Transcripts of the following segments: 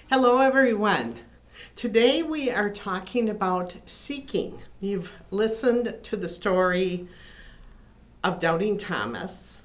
Hello, everyone. Today we are talking about seeking. You've listened to the story of Doubting Thomas,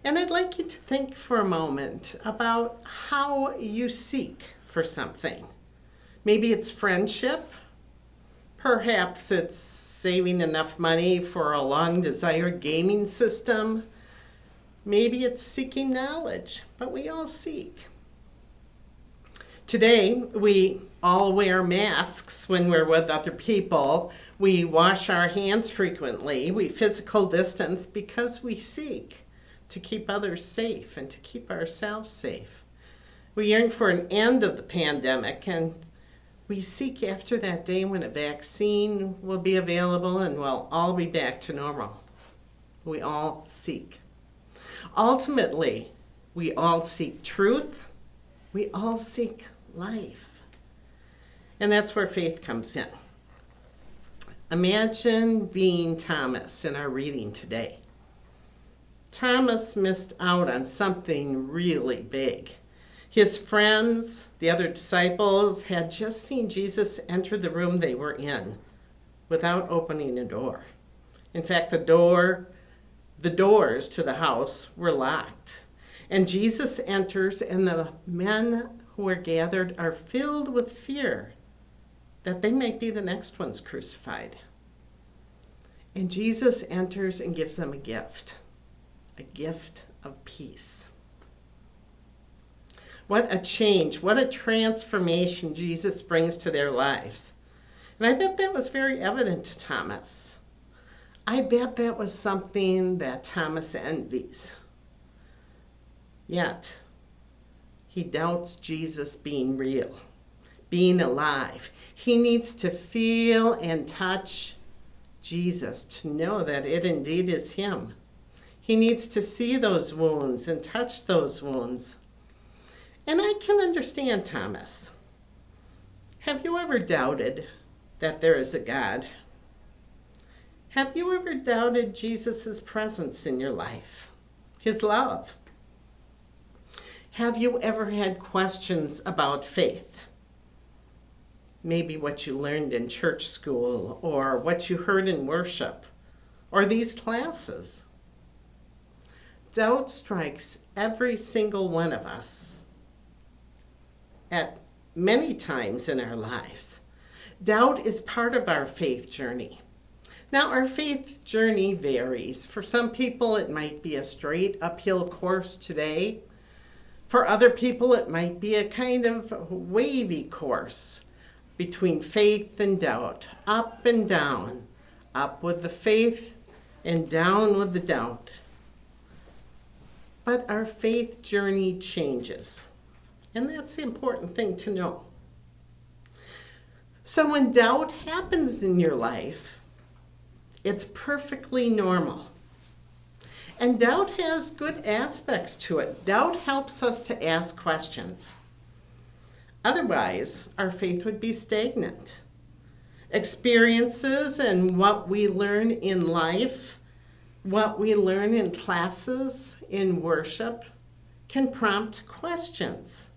and I'd like you to think for a moment about how you seek for something. Maybe it's friendship. Perhaps it's saving enough money for a long-desired gaming system. Maybe it's seeking knowledge, but we all seek. Today, we all wear masks when we're with other people. We wash our hands frequently. We physical distance because we seek to keep others safe and to keep ourselves safe. We yearn for an end of the pandemic, and we seek after that day when a vaccine will be available and we'll all be back to normal. We all seek. Ultimately, we all seek truth. We all seek life. And that's where faith comes in. Imagine being Thomas in our reading today. Thomas missed out on something really big. His friends, the other disciples, had just seen Jesus enter the room they were in without opening a door. In fact, the doors to the house were locked. And Jesus enters, and the men who are gathered are filled with fear that they might be the next ones crucified. And Jesus enters and gives them a gift of peace. What a change, what a transformation Jesus brings to their lives. And I bet that was very evident to Thomas. I bet that was something that Thomas envies. Yet, he doubts Jesus being real, being alive. He needs to feel and touch Jesus to know that it indeed is him. He needs to see those wounds and touch those wounds. And I can understand Thomas. Have you ever doubted that there is a God? Have you ever doubted Jesus' presence in your life, his love? Have you ever had questions about faith? Maybe what you learned in church school, or what you heard in worship, or these classes. Doubt strikes every single one of us at many times in our lives. Doubt is part of our faith journey. Now, our faith journey varies. For some people, it might be a straight uphill course today. For other people, it might be a kind of wavy course between faith and doubt, up and down, up with the faith and down with the doubt. But our faith journey changes, and that's the important thing to know. So when doubt happens in your life, it's perfectly normal. And doubt has good aspects to it. Doubt helps us to ask questions. Otherwise, our faith would be stagnant. Experiences and what we learn in life, what we learn in classes, in worship, can prompt questions,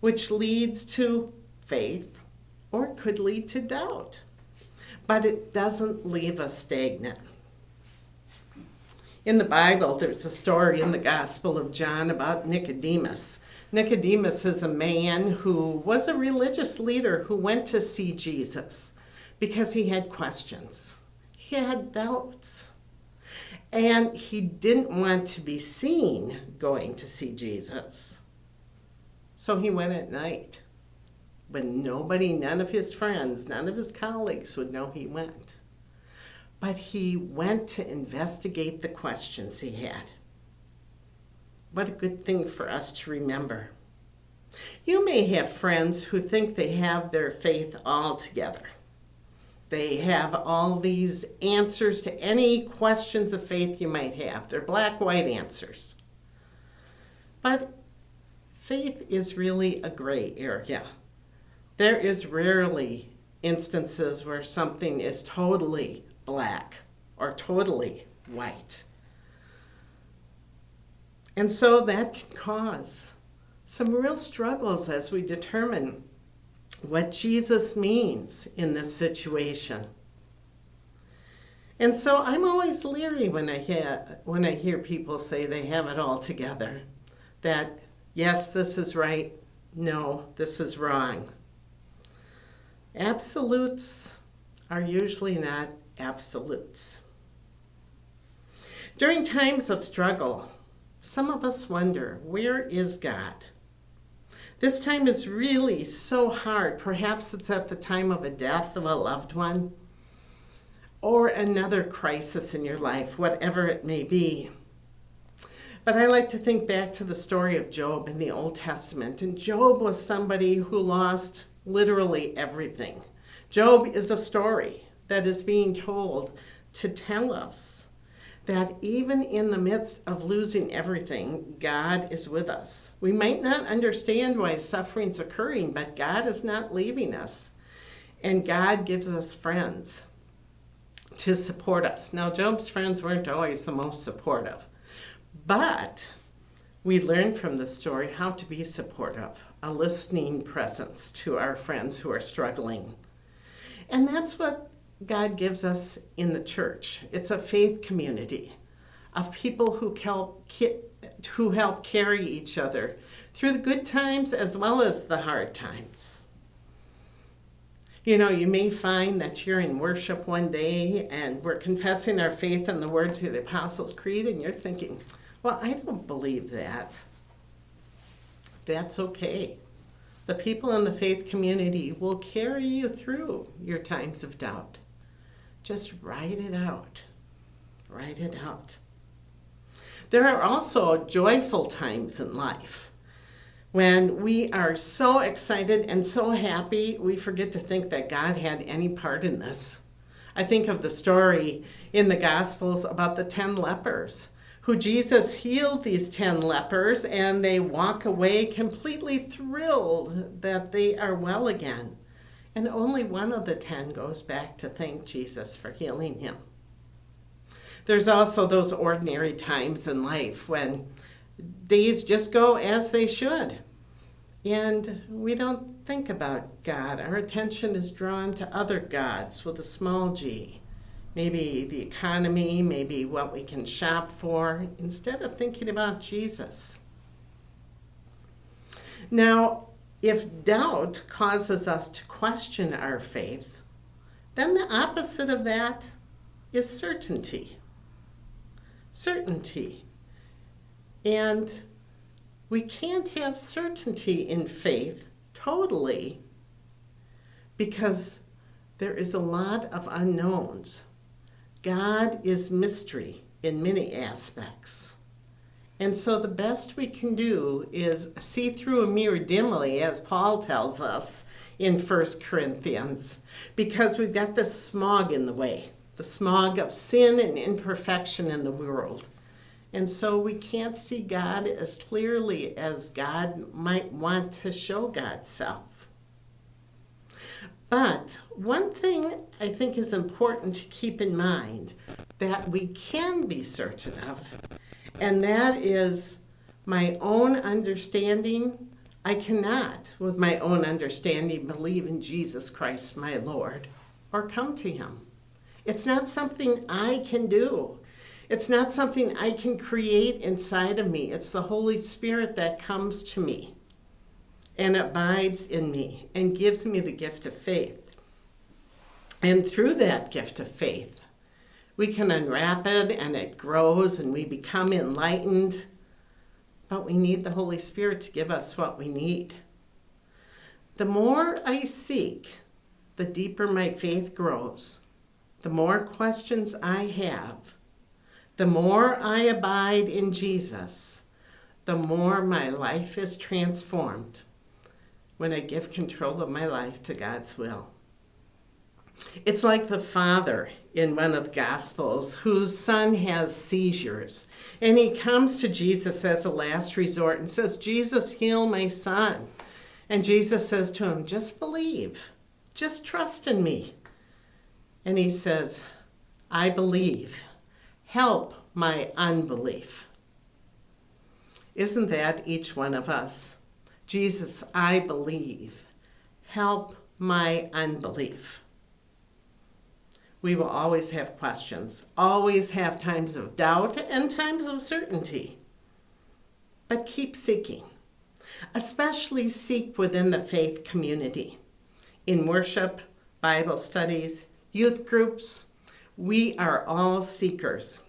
which leads to faith or could lead to doubt. But it doesn't leave us stagnant. In the Bible, there's a story in the Gospel of John about Nicodemus. Nicodemus is a man who was a religious leader who went to see Jesus because he had questions. He had doubts. And he didn't want to be seen going to see Jesus. So he went at night. But none of his friends, none of his colleagues would know he went. But he went to investigate the questions he had. What a good thing for us to remember. You may have friends who think they have their faith all together. They have all these answers to any questions of faith you might have. They're black-white answers. But faith is really a gray area. There is rarely instances where something is totally black or totally white. And so that can cause some real struggles as we determine what Jesus means in this situation. And so I'm always leery when I hear people say they have it all together. That, yes, this is right. No, this is wrong. Absolutes are usually not absolutes. During times of struggle, some of us wonder, where is God? This time is really so hard. Perhaps it's at the time of a death of a loved one or another crisis in your life, whatever it may be. But I like to think back to the story of Job in the Old Testament. And Job was somebody who lost literally everything. Job is a story that is being told to tell us that even in the midst of losing everything, God is with us. We might not understand why suffering's occurring, but God is not leaving us. And God gives us friends to support us. Now, Job's friends weren't always the most supportive, but we learn from the story how to be supportive, a listening presence to our friends who are struggling. And that's what God gives us in the church. It's a faith community of people who help carry each other through the good times as well as the hard times. You know, you may find that you're in worship one day and we're confessing our faith in the words of the Apostles' Creed, and you're thinking, well, I don't believe that. That's okay. The people in the faith community will carry you through your times of doubt. Just write it out. Write it out. There are also joyful times in life when we are so excited and so happy, we forget to think that God had any part in this. I think of the story in the Gospels about the 10 lepers, who Jesus healed these 10 lepers, and they walk away completely thrilled that they are well again. And only one of the 10 goes back to thank Jesus for healing him. There's also those ordinary times in life when days just go as they should. And we don't think about God. Our attention is drawn to other gods with a small g. Maybe the economy, maybe what we can shop for, instead of thinking about Jesus. Now, if doubt causes us to question our faith, then the opposite of that is certainty. Certainty. And we can't have certainty in faith totally because there is a lot of unknowns. God is mystery in many aspects. And so the best we can do is see through a mirror dimly, as Paul tells us in 1 Corinthians, because we've got this smog in the way, the smog of sin and imperfection in the world. And so we can't see God as clearly as God might want to show God's self. But one thing I think is important to keep in mind that we can be certain of, and that is my own understanding. I cannot, with my own understanding, believe in Jesus Christ, my Lord, or come to him. It's not something I can do. It's not something I can create inside of me. It's the Holy Spirit that comes to me and abides in me and gives me the gift of faith. And through that gift of faith, we can unwrap it and it grows and we become enlightened. But we need the Holy Spirit to give us what we need. The more I seek, the deeper my faith grows. The more questions I have, the more I abide in Jesus, the more my life is transformed when I give control of my life to God's will. It's like the father in one of the Gospels whose son has seizures. And he comes to Jesus as a last resort and says, Jesus, heal my son. And Jesus says to him, just believe. Just trust in me. And he says, I believe. Help my unbelief. Isn't that each one of us? Jesus, I believe. Help my unbelief. We will always have questions, always have times of doubt and times of certainty. But keep seeking. Especially seek within the faith community. In worship, Bible studies, youth groups, we are all seekers.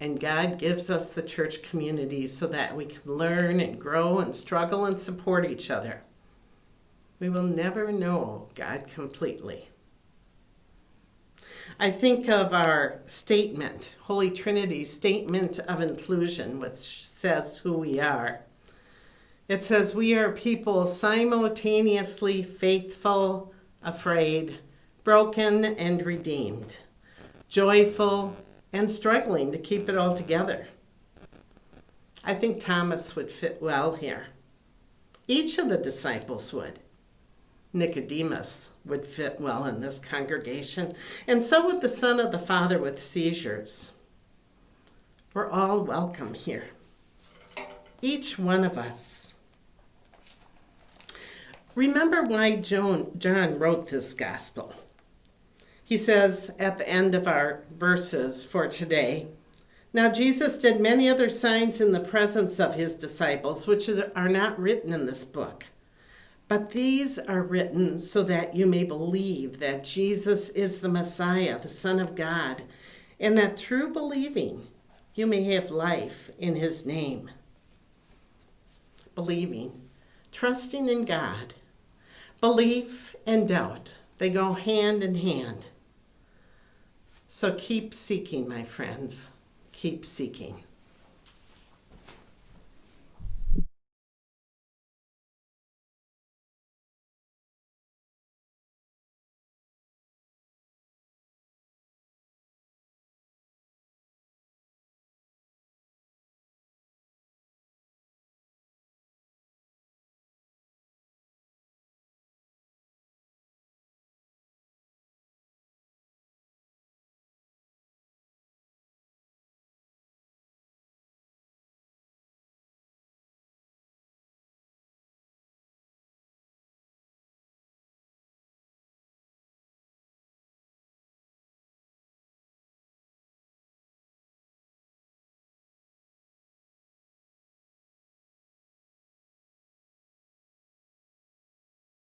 And God gives us the church community so that we can learn and grow and struggle and support each other. We will never know God completely. I think of our statement, Holy Trinity's statement of inclusion, which says who we are. It says we are people simultaneously faithful, afraid, broken, and redeemed, joyful, and struggling to keep it all together. I think Thomas would fit well here. Each of the disciples would. Nicodemus would fit well in this congregation, and so would the son of the father with seizures. We're all welcome here. Each one of us. Remember why John wrote this gospel. He says at the end of our verses for today, "Now Jesus did many other signs in the presence of his disciples, which are not written in this book. But these are written so that you may believe that Jesus is the Messiah, the Son of God, and that through believing you may have life in his name." Believing, trusting in God. Belief and doubt, they go hand in hand. So keep seeking, my friends. Keep seeking.